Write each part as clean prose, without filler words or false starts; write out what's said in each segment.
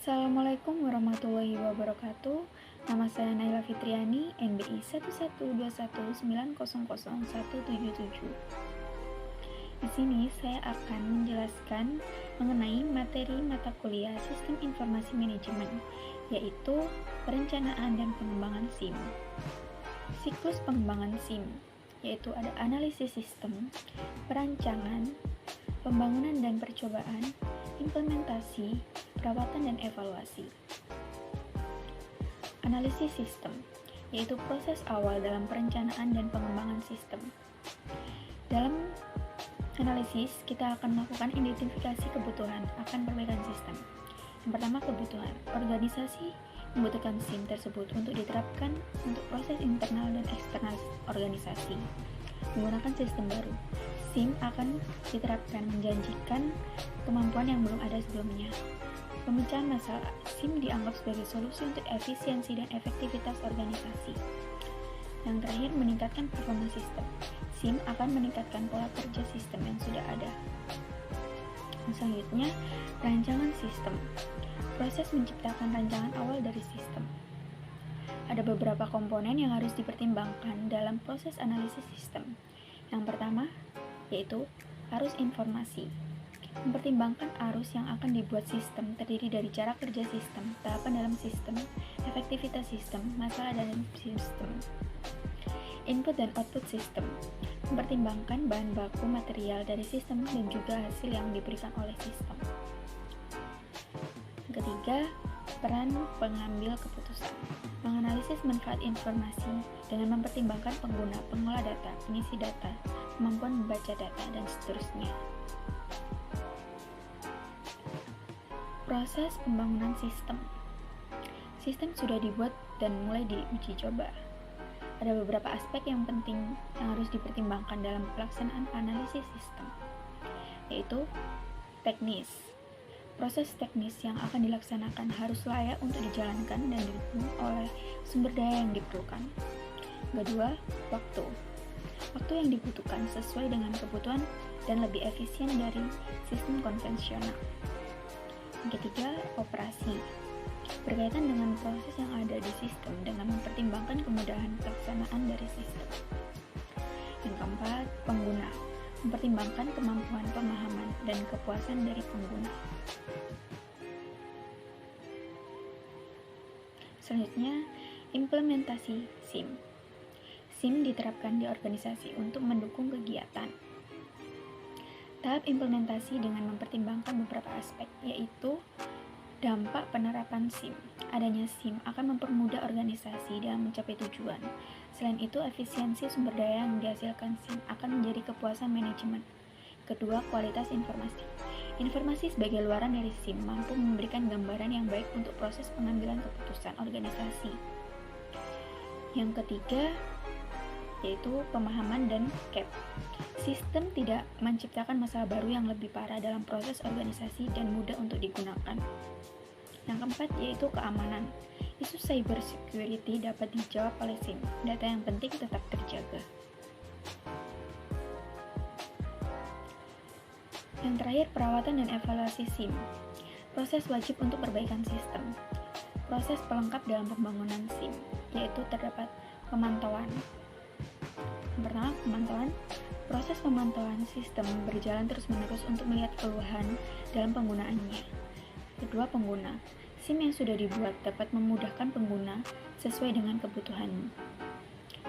Assalamualaikum warahmatullahi wabarakatuh. Nama saya Naila Fitriani, NBI 11219000177. Di sini saya akan menjelaskan mengenai materi mata kuliah Sistem Informasi Manajemen, yaitu perencanaan dan pengembangan SIM. Siklus pengembangan SIM, yaitu ada analisis sistem, perancangan, pembangunan dan percobaan, implementasi, perawatan dan evaluasi. Analisis sistem, yaitu proses awal dalam perencanaan dan pengembangan sistem. Dalam analisis, kita akan melakukan identifikasi kebutuhan akan perbaikan sistem. Yang pertama, kebutuhan. Organisasi membutuhkan SIM tersebut untuk diterapkan untuk proses internal dan eksternal organisasi. Menggunakan sistem baru, SIM akan diterapkan menjanjikan kemampuan yang belum ada sebelumnya. Pemecahan masalah, SIM dianggap sebagai solusi untuk efisiensi dan efektivitas organisasi. Yang terakhir, meningkatkan performa sistem. SIM akan meningkatkan pola kerja sistem yang sudah ada. Selanjutnya, rancangan sistem. Proses menciptakan rancangan awal dari sistem. Ada beberapa komponen yang harus dipertimbangkan dalam proses analisis sistem. Yang pertama, yaitu arus informasi. Mempertimbangkan arus yang akan dibuat sistem terdiri dari cara kerja sistem, tahapan dalam sistem, efektivitas sistem, masalah dalam sistem. Input dan output sistem. Mempertimbangkan bahan baku material dari sistem dan juga hasil yang diberikan oleh sistem. Yang ketiga, peran pengambil keputusan. Menganalisis manfaat informasi dengan mempertimbangkan pengguna, pengolah data, pengisi data, kemampuan membaca data, dan seterusnya. Proses pembangunan sistem. Sistem sudah dibuat dan mulai diuji coba. Ada beberapa aspek yang penting yang harus dipertimbangkan dalam pelaksanaan analisis sistem, yaitu teknis. Proses teknis yang akan dilaksanakan harus layak untuk dijalankan dan didukung oleh sumber daya yang diperlukan. Kedua, waktu. Waktu yang dibutuhkan sesuai dengan kebutuhan dan lebih efisien dari sistem konvensional. Yang ketiga, operasi. Berkaitan dengan proses yang ada di sistem dengan mempertimbangkan kemudahan pelaksanaan dari sistem. Yang keempat, pengguna. Mempertimbangkan kemampuan pemahaman dan kepuasan dari pengguna. Selanjutnya, implementasi SIM. SIM diterapkan di organisasi untuk mendukung kegiatan. Tahap implementasi dengan mempertimbangkan beberapa aspek, yaitu dampak penerapan SIM. Adanya SIM akan mempermudah organisasi dalam mencapai tujuan. Selain itu, efisiensi sumber daya yang dihasilkan SIM akan menjadi kepuasan manajemen. Kedua, kualitas informasi. Informasi sebagai luaran dari SIM mampu memberikan gambaran yang baik untuk proses pengambilan keputusan organisasi. Yang ketiga, yaitu pemahaman dan CAP. Sistem tidak menciptakan masalah baru yang lebih parah dalam proses organisasi dan mudah untuk digunakan. Yang keempat, yaitu keamanan. Isu cyber security dapat dijawab oleh SIM. Data yang penting tetap terjaga. Yang terakhir, perawatan dan evaluasi SIM. Proses wajib untuk perbaikan sistem. Proses pelengkap dalam pembangunan SIM, yaitu terdapat pemantauan. Yang pertama, pemantauan. Proses pemantauan sistem berjalan terus-menerus untuk melihat keluhan dalam penggunaannya. Kedua, pengguna. SIM yang sudah dibuat dapat memudahkan pengguna sesuai dengan kebutuhan.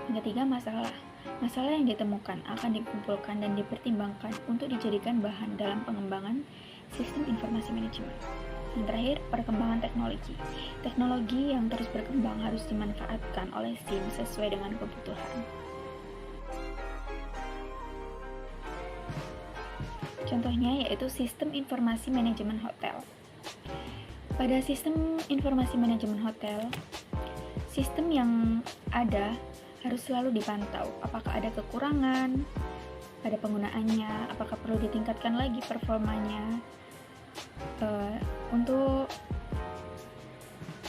Yang ketiga, masalah. Masalah yang ditemukan akan dikumpulkan dan dipertimbangkan untuk dijadikan bahan dalam pengembangan sistem informasi manajemen. Yang terakhir, perkembangan teknologi. Teknologi yang terus berkembang harus dimanfaatkan oleh SIM sesuai dengan kebutuhan. Contohnya yaitu sistem informasi manajemen hotel. Pada sistem informasi manajemen hotel, sistem yang ada harus selalu dipantau apakah ada kekurangan pada penggunaannya, apakah perlu ditingkatkan lagi performanya untuk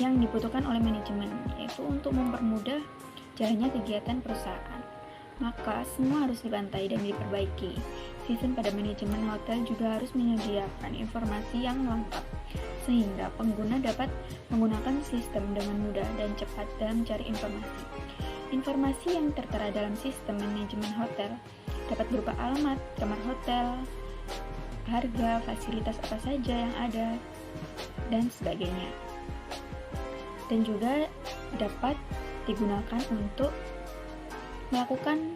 yang dibutuhkan oleh manajemen, yaitu untuk mempermudah jalannya kegiatan perusahaan. Maka semua harus dibantai dan diperbaiki. Sistem pada manajemen hotel juga harus menyediakan informasi yang lengkap sehingga pengguna dapat menggunakan sistem dengan mudah dan cepat dalam mencari informasi. Informasi yang tertera dalam sistem manajemen hotel dapat berupa alamat, kamar hotel, harga, fasilitas apa saja yang ada, dan sebagainya. Dan juga dapat digunakan untuk melakukan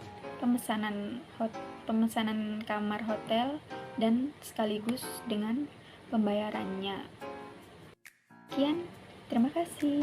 pemesanan kamar hotel dan sekaligus dengan pembayarannya. Sekian, terima kasih.